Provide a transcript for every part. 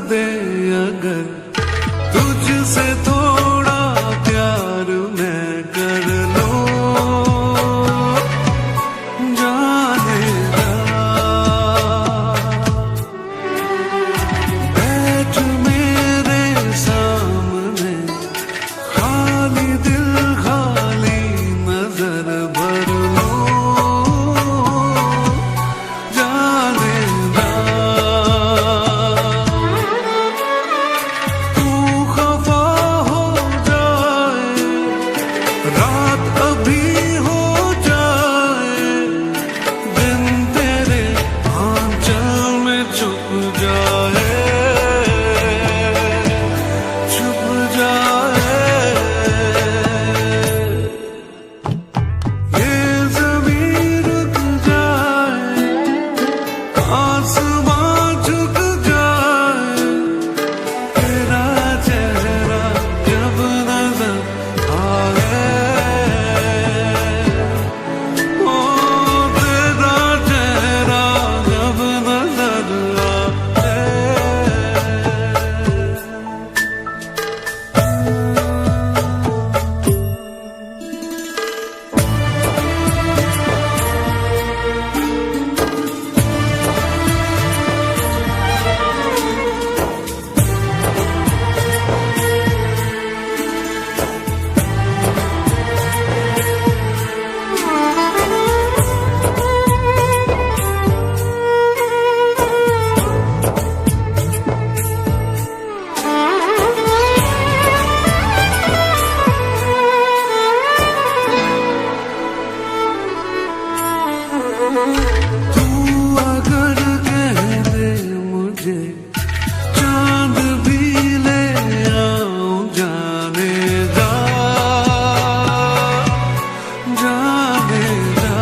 दे अगर तुझसे थोड़ा प्यार मैं कर लूं, जाने जा बैठ मेरे सामने, खाली दिल खाली नजर भर लूं, जाने जा तू अगर कह दे मुझे चांद भी ले आऊं, जाने जा, जाने जा,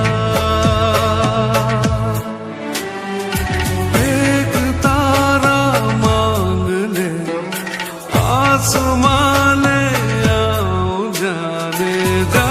एक तारा मांग ले आसमां ले आऊं, जाने जा,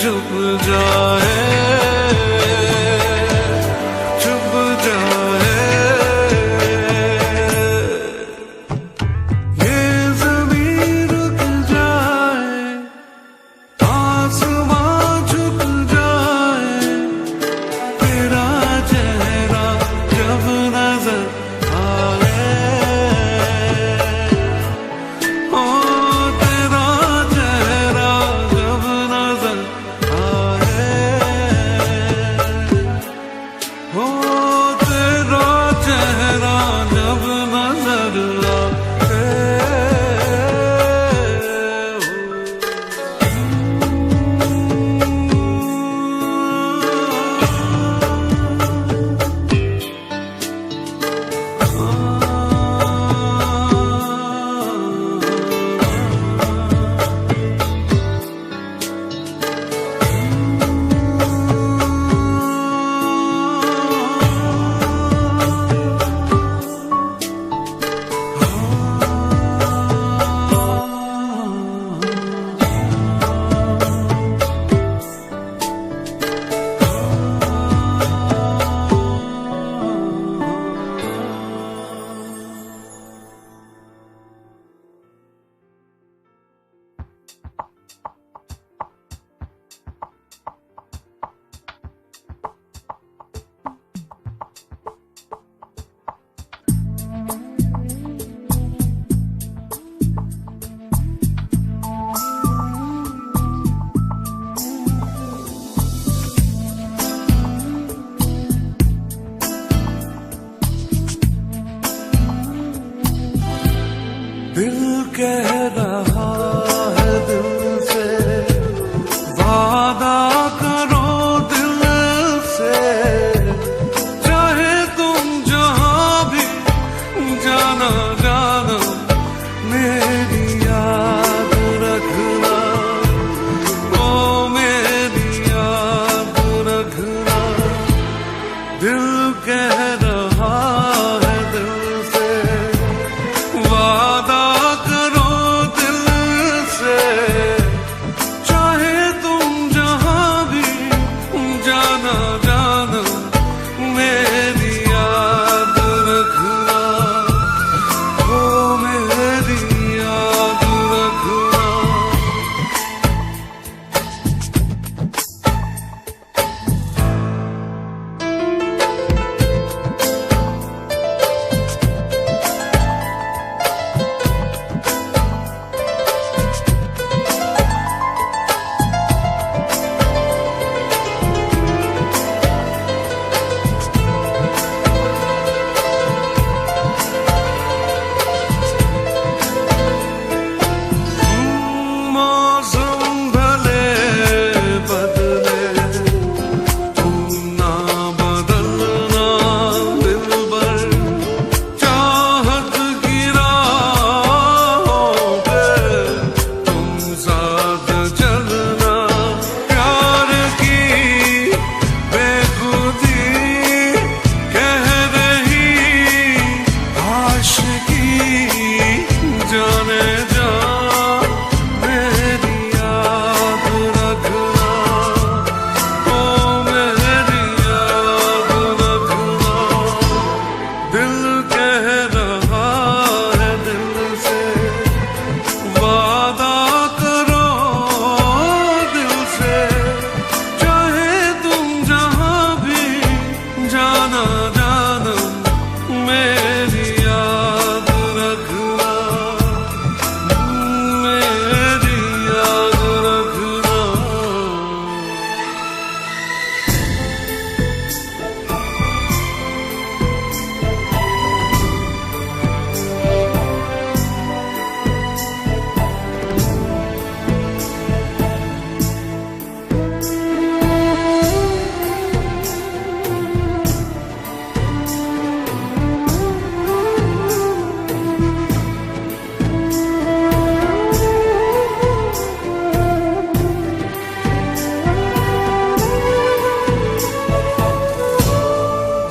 छुप जाए कह रहा है दिल से, वादा करो दिल से, चाहे तुम जहां भी जाना जाना, मेरी याद रखना, ओ मेरी याद रखना। दिल कह रहा है दिल से, वादा करो दिल से, चाहे तुम जहां भी जाना जाना, मेरी याद रखना, ओ मेरी याद रखना।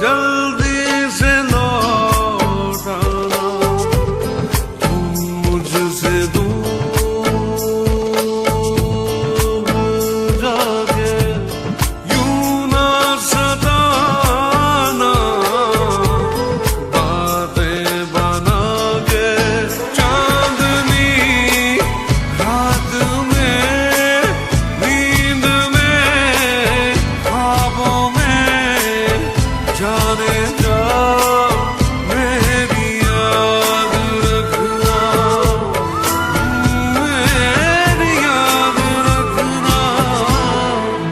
जल्दी से लौट आना, तुम मुझसे दूर जाके, यूं ना सताना, बातें बना के, चांदनी रात में, नींद में, ख्वाबों में, जाने जा, मेरी याद रखना, मेरी याद रखना।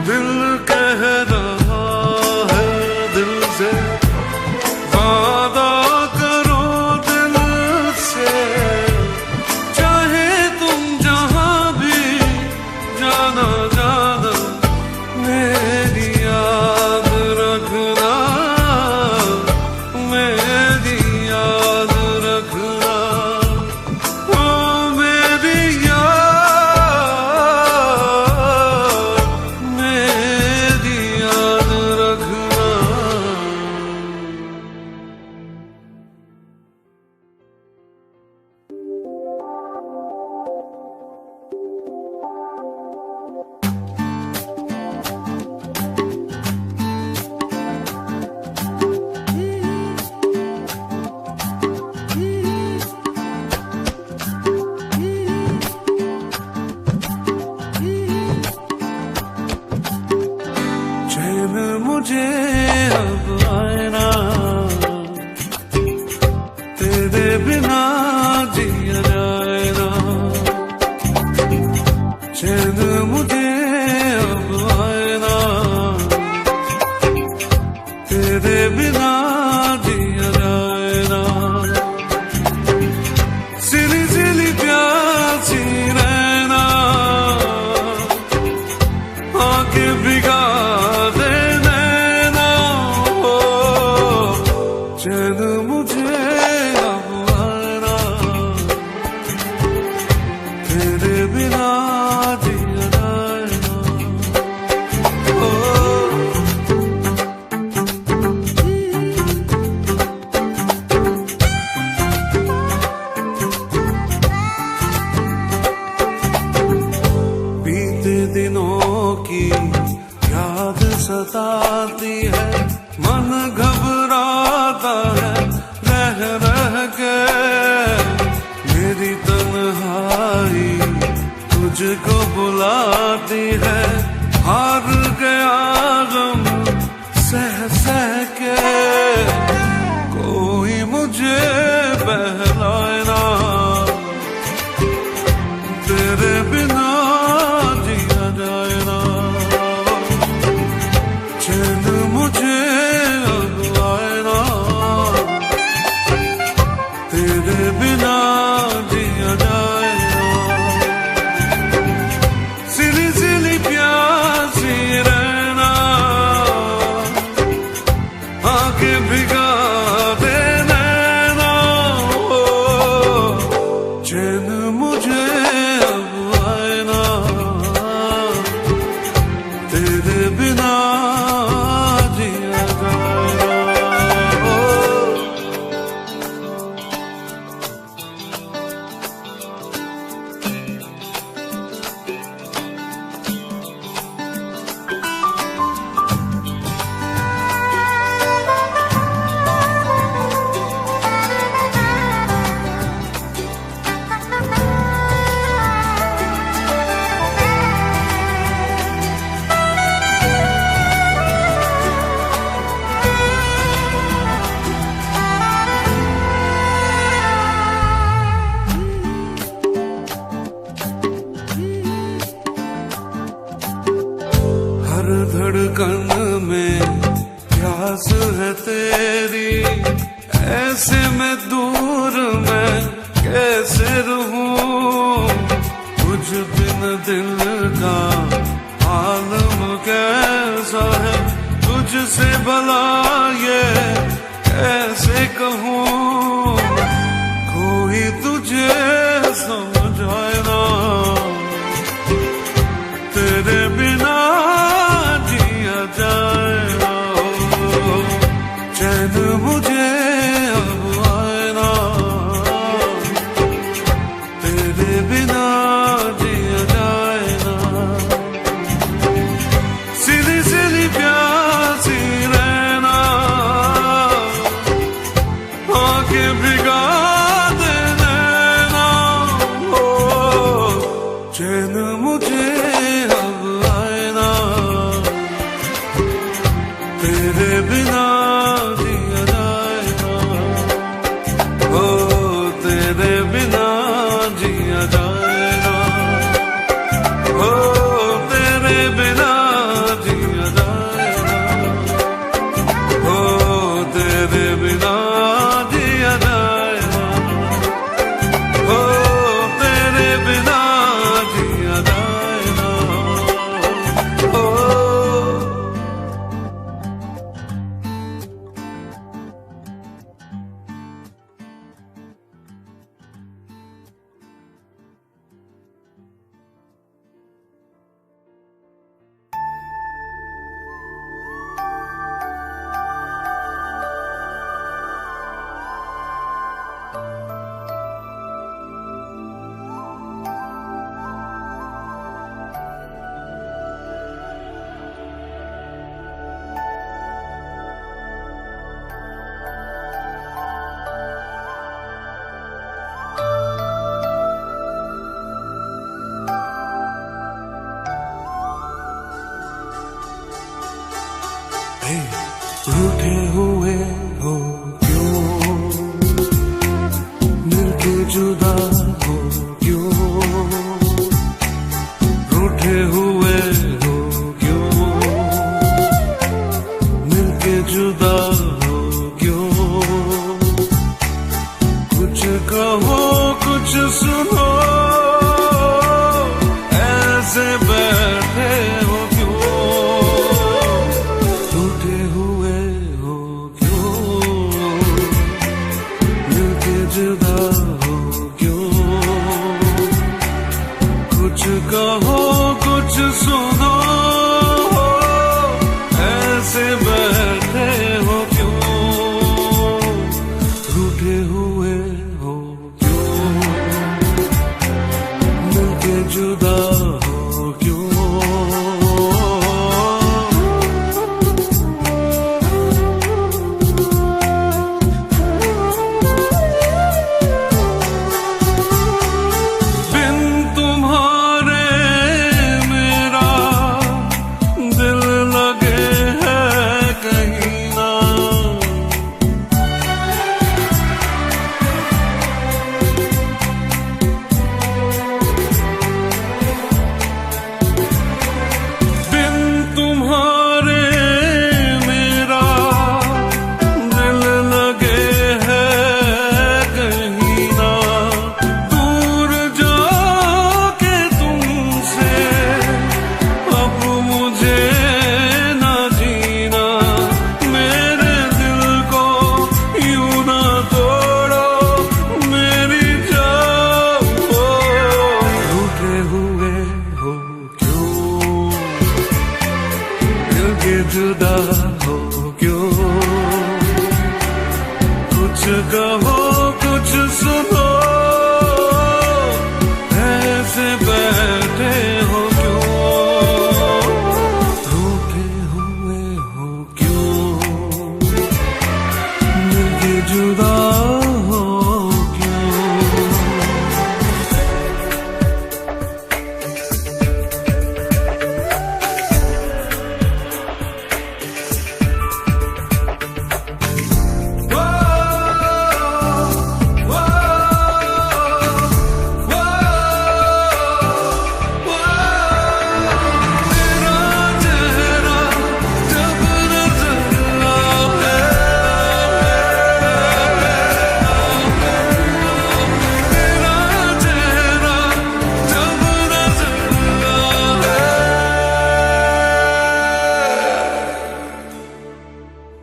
दिल कह रहा है दिल से, वादा करो दिल से, चाहे तुम जहां भी जाना जाना, मेरी याद रखना, मेरी याद रखना, ओ मेरी याद, मेरी याद रखना। चैन मुझे अब आए ना, तेरे बिना जिया जाए ना। चैन मुझे अब आए ना, तेरे बिना जिया जाए ना। सिली सिली प्यार चैन मुझे अब आना, तेरे बिना जिया जाए ना। ओ बीते दिनों की याद सताती है, मन घबराता है रह रह के। मेरी तन्हाई तुझको बुलाती है, हार गया गम सह सह के। कोई मुझे बहलाए ना, तेरे बिना जिया जाए ना। चैन मुझे अब आए ना, तेरे बिना जिया जाए ना। सिली सिली प्यासी रहना, आके भिगा दे नैना। ओ चैन मुझे अब आए ना, तेरे बिना जिया जाए ना। ओ हर धड़कन में प्यास है तेरी, ऐसे में दूर मैं कैसे रहूं। तुझ बिन दिल का आलम कैसा है, तुझसे भला ये कैसे कहूं। कोई तुझे समझाए ना, तेरे बिना जिया जाए ना। चैन मुझे अब आए ना, तेरे बिना जिया जाए ना। सिली सिली प्यासी रहना, आके भिगा दे नैना। ओ चैन मुझे अब आए ना, तेरे बिना जिया जाए ना। ओ तेरे बिना जिया जाए ना। ओ तेरे बिना जिया जाए ना। ओ तेरे बिना जिया जाए ना। ओ तेरे बिना जिया जाए ना। ओ रूठे हुए हो क्यों, मिलके जुदा हो क्यों। रूठे हुए हो क्यों, मिलके जुदा हो क्यों। कुछ कहो कुछ सुनो, ऐसे बैठे हो क्यों। रूठे हुए हो क्यों, कहो कुछ सुनो, ऐसे बैठे हो क्यों, रूठे हुए हो क्यों, मिलके जुदा हो क्यों।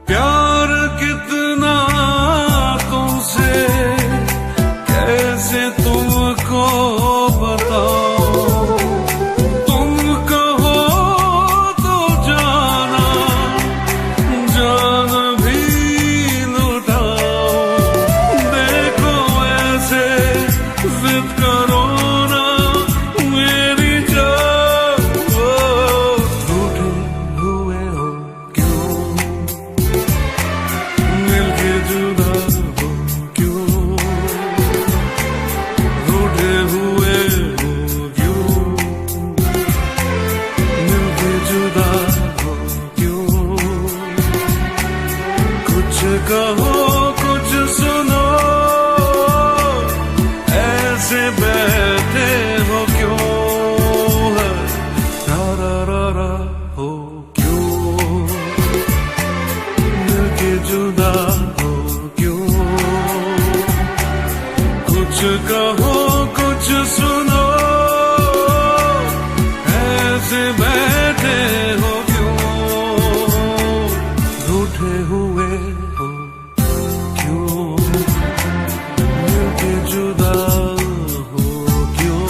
प्यार कितना तुमसे कैसे तुमको बताओ, तुम कहो तो जाना जान भी लुटाओ। देखो ऐसे जिद करो ना मेरी जान, रूठे हुए हो क्यों, मिलके जुदा हो क्यों, रूठे हुए हो क्यों, मिलके जुदा हो क्यों। कुछ कहो कुछ सुनो, ऐसे बैठे हो क्यों, रा रा रा रा हो क्यों, मिलके जुदा हो क्यों। कुछ कहो कुछ सुनो, ऐसे बैठे हो क्यों, रूठे हुए हो क्यों, मिलके जुदा हो क्यों।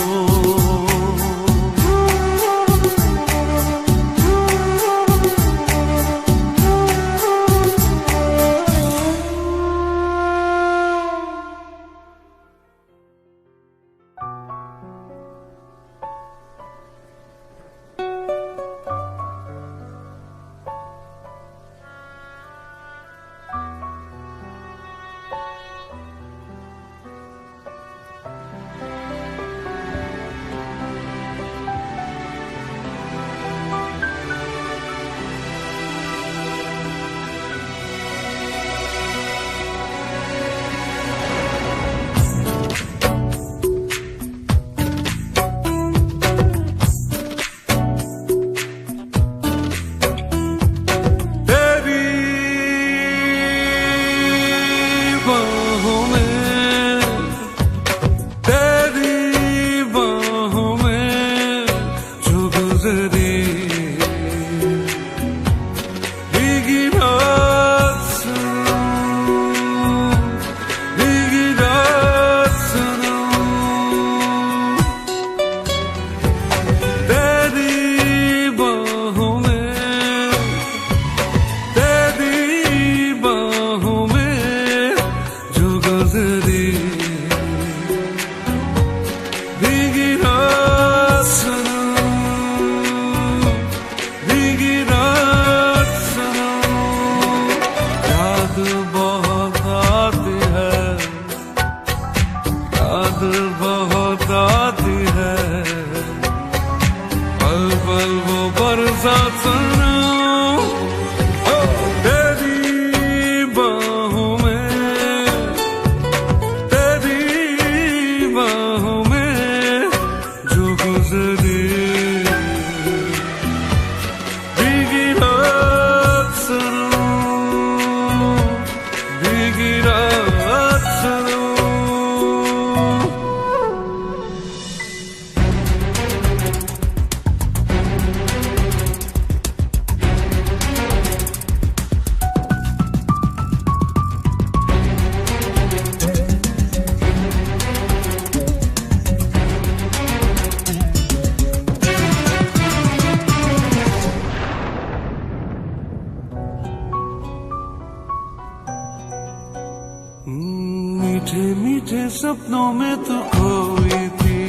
मीठे मीठे सपनों में तू खोई थी,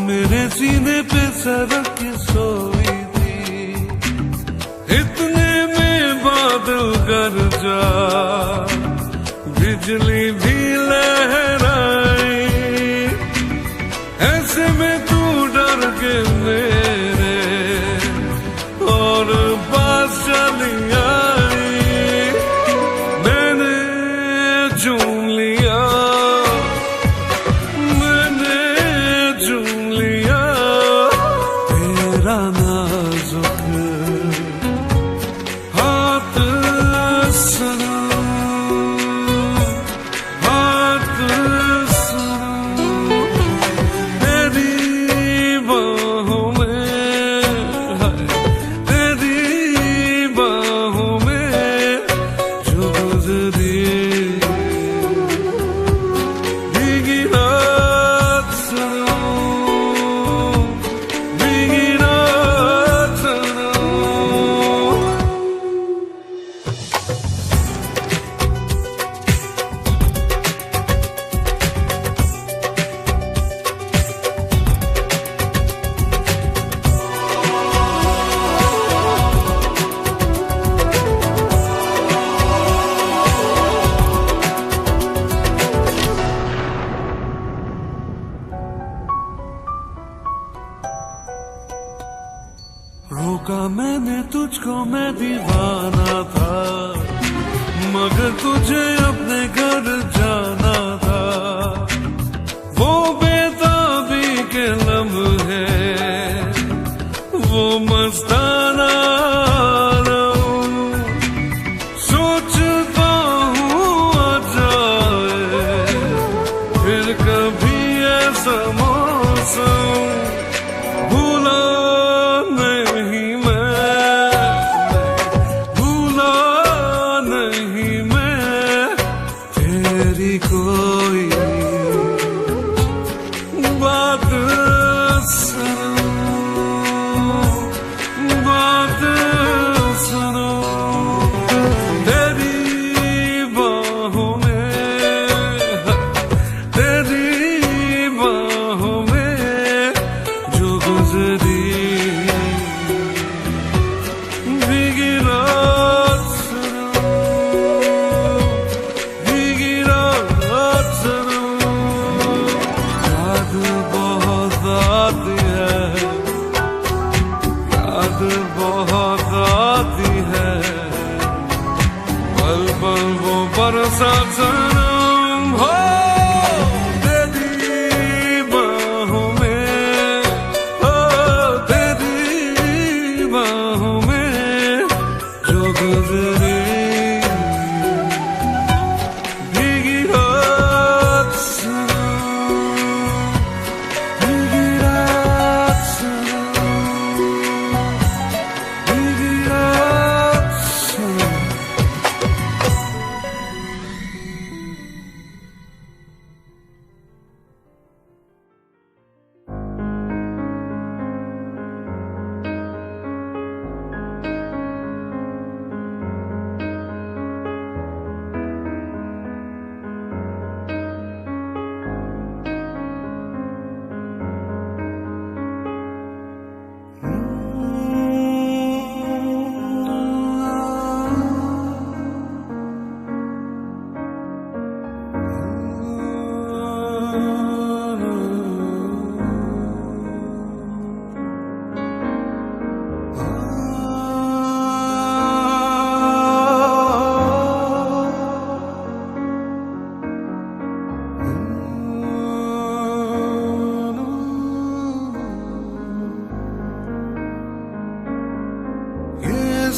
मेरे सीने पे सरक के सोई थी। इतने में बादल गरजा, बिजली भी लहराई, ऐसे में तू डर के मेरे और पास चली आई। मैंने चूम लिया, मैंने चूम लिया तेरा नाजुक हाथ सनम, हाथ सनम। तेरी बाहों में, तेरी बाहों में जो गुजरी भीगी रात सनम, भीगी रात सनम। रोका मैंने तुझको, मैं दीवाना था, मगर तुझे अपने घर जाना था। वो बेताबी के लम्हे, वो मस्ताना आलम, सोचता हूँ आ जाए फिर कभी ऐसा मौसम। भूला नहीं मैं, भूला नहीं मैं तेरी कोई बात सनम, बात सनम। तेरी बाहों में, तेरी बाहों में जो गुजरी भीगी रात सनम, भीगी रात सनम। याद बहुत आती है, याद बहुत आती है, पल पल वो बरसात सनम। हो तेरी बाहों में, हो तेरी बाहों में जो गुजरी भीगी रात सनम, भीगी रात सनम, भीगी रात सनम।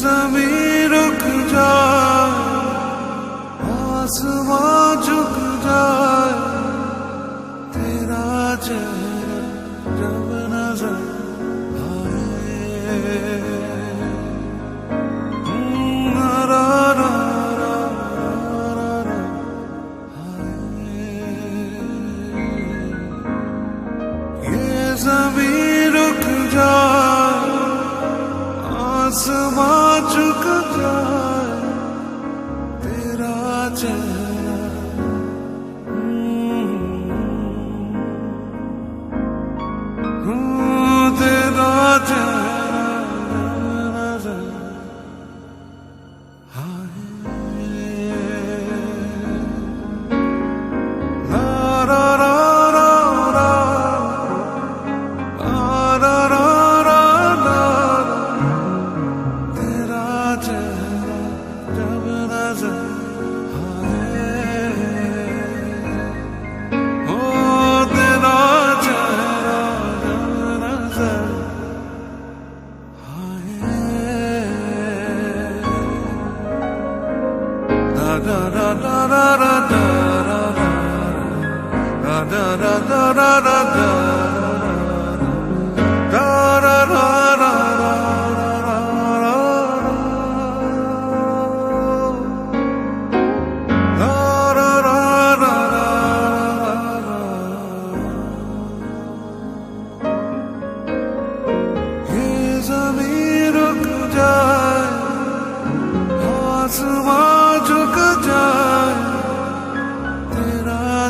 ज़मीं रुक जाए, आसमां झुक जाए, तेरा चेहरा जब नजर आए। रा रा रा रा रा आए। ये ज़मीं रुक जाए, आसमां झुक जाए, तेरा चेहरा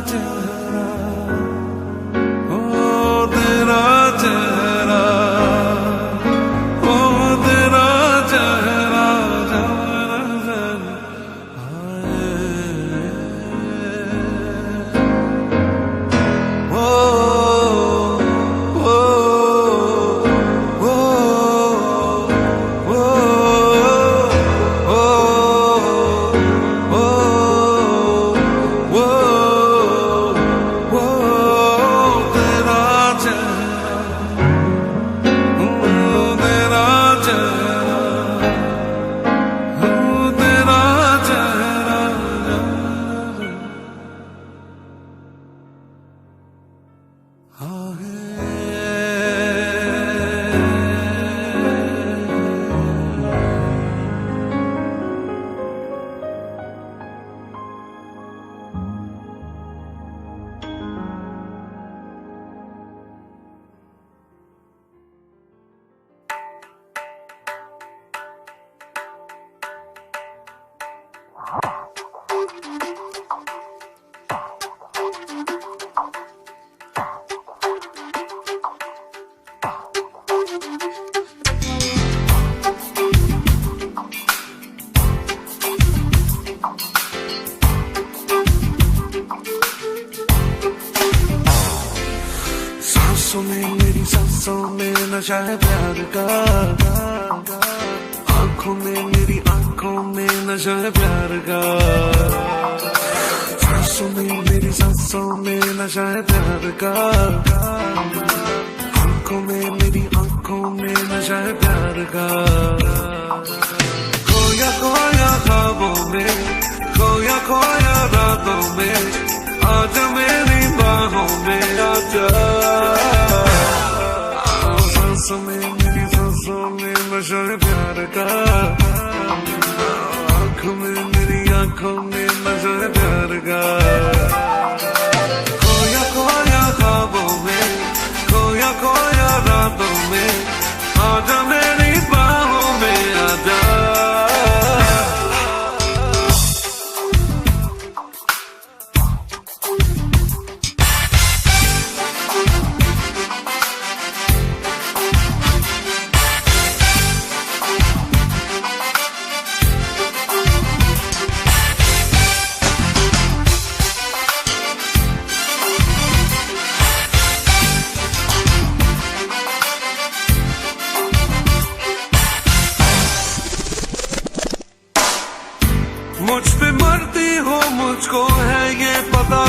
चेहरा, ओ तेरा चेहरा, ओ तेरा चेहरा जब नजर आए, ओ ओ ओ सांसों में मेरी सांसों में नशा है प्यार का, आंखों में मेरी आंखों में नशा है प्यार का, सांसों में मेरी सांसों में नशा है प्यार का, आंखों में मेरी आंखों में नशा है प्यार का, खोया खोया ख्वाबों में, खोया खोया रातों में, आजा मेरी बाहों में आजा, सांसों में मेरी सांसों में नशा है प्यार का, आंखों में मेरी आंखों में नशा है प्यार का, खोया खोया ख्वाबों में, खोया खोया रातों में, आजा मेरी बाहों में आजा। मुझ पे मरती हो मुझको है ये पता,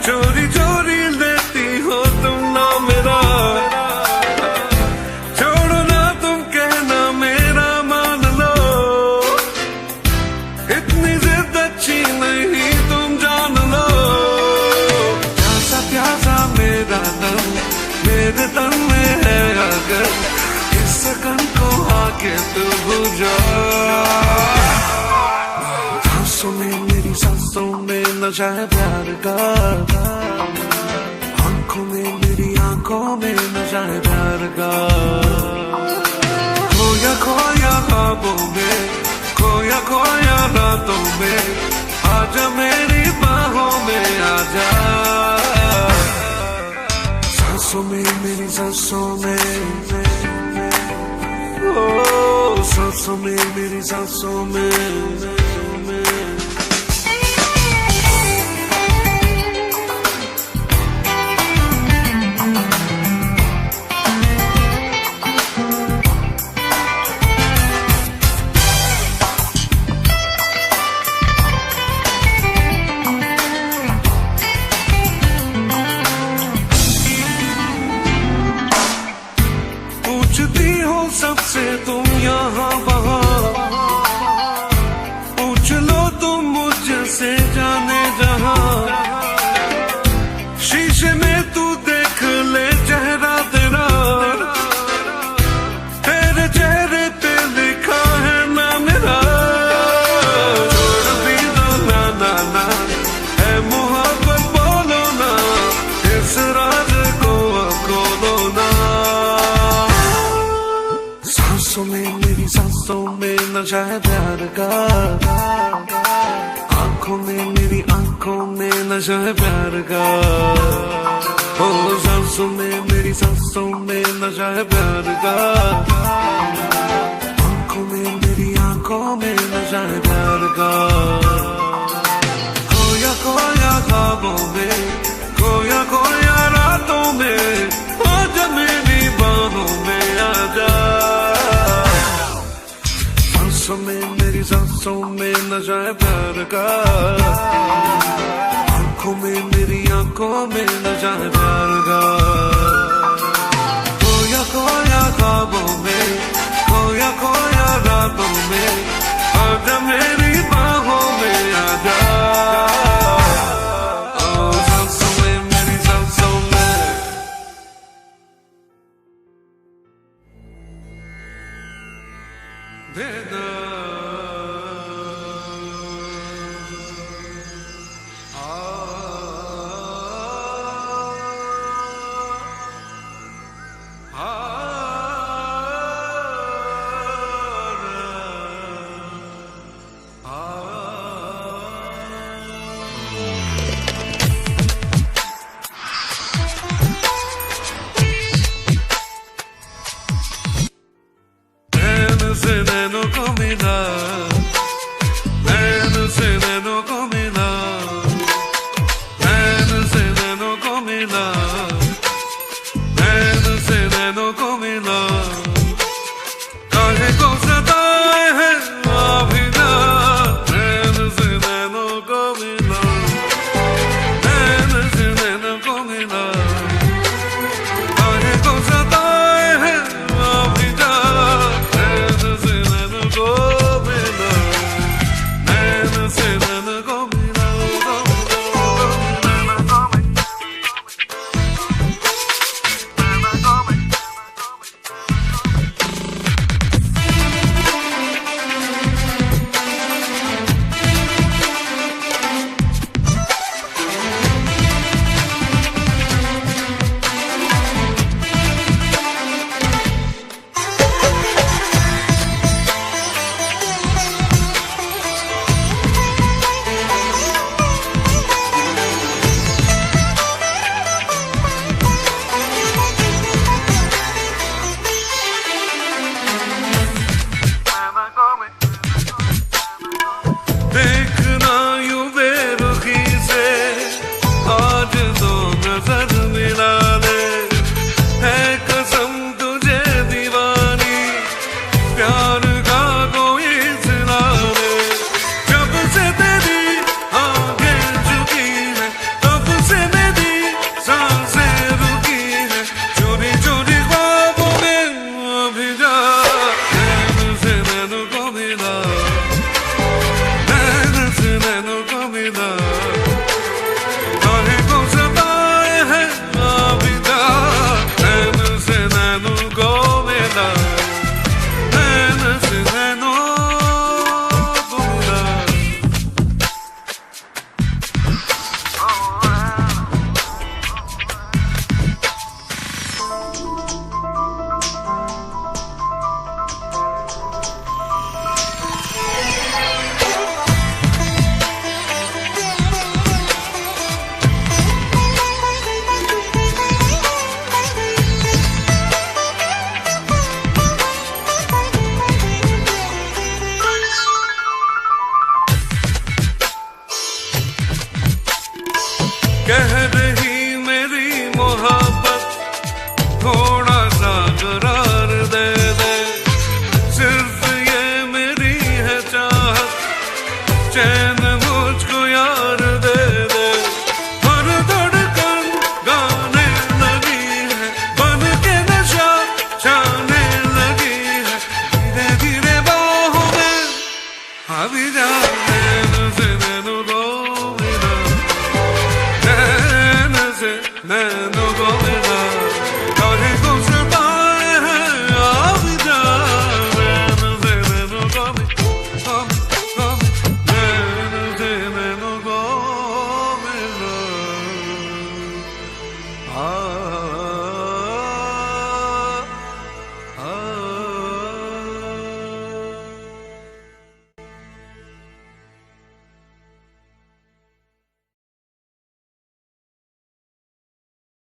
चोरी चोरी लेती हो तुम ना मेरा, छोड़ो ना तुम कहना मेरा मान लो, इतनी जिद अच्छी नहीं तुम जान लो, प्यासा प्यासा मेरा तन मेरे तन में है अगर, इस सकन को आके तू बुझा, सांसों में मेरी सांसों में नशा है प्यार का, आंखों में मेरी आंखों में नशा है प्यार का, खोया खोया ख्वाबों में, खोया खोया रातों में, आजा मेरी बाहों में आजा, सांसों में मेरी सांसों में, ओ सांसों में मेरी सांसों में। पूछती हो सबसे तुम यहाँ वहाँ, आंखों में नशा है प्यार का, ओ सांसों में मेरी सांसों में नशा है प्यार का, आंखों में मेरी आंखों में नशा है प्यार का। खोया खोया ख्वाबों में, खोया खोया रातों में, आजा मेरी बाहों में आजा। सांसों में मेरी सांसों में नशा है प्यार का, आंखों में मेरी आंखों में नशा है प्यार का। खोया खोया ख्वाबों में, खोया खोया रातों में, आजा मेरी बाहों में आजा। ओ सांसों में मेरी सांसों में। दे दो से नैनों को मिला, नैन से नैनों को मिला, नैन से नैनों को मिला, नैन से नैनों को मिला। काहे को सताए है अभी ना, नैन से नैनों को मिला, नैन से नैनों को मिला। काहे को सताए है अभी ना, देखना यूं बेरुखी से आज दो नजर मिला ले, है कसम तुझे दीवानी प्यार का कोई सिला ले। जब से तेरी आंखें झुकी है, तब से मेरी सांसें रुकी है, चोरी चोरी ख्वाबों में अभी जा। नैन से नैनों को मिला, नैनों को मिला। काहे को सताए है अभी जा, नैन से नैनों को मिला, नैन से नैनों को मिला। कह रही मेरी मोहब्बत थोड़ा सा करार दे दे, सिर्फ ये मेरी है चाहत, चैन मुझको यार दे दे। हर धड़कन गाने लगी है, बन के नशा छाने लगी है, धीरे धीरे बाहों में अभी जा। नैन से नैनों को मिला, नैन से नैनों को मिला।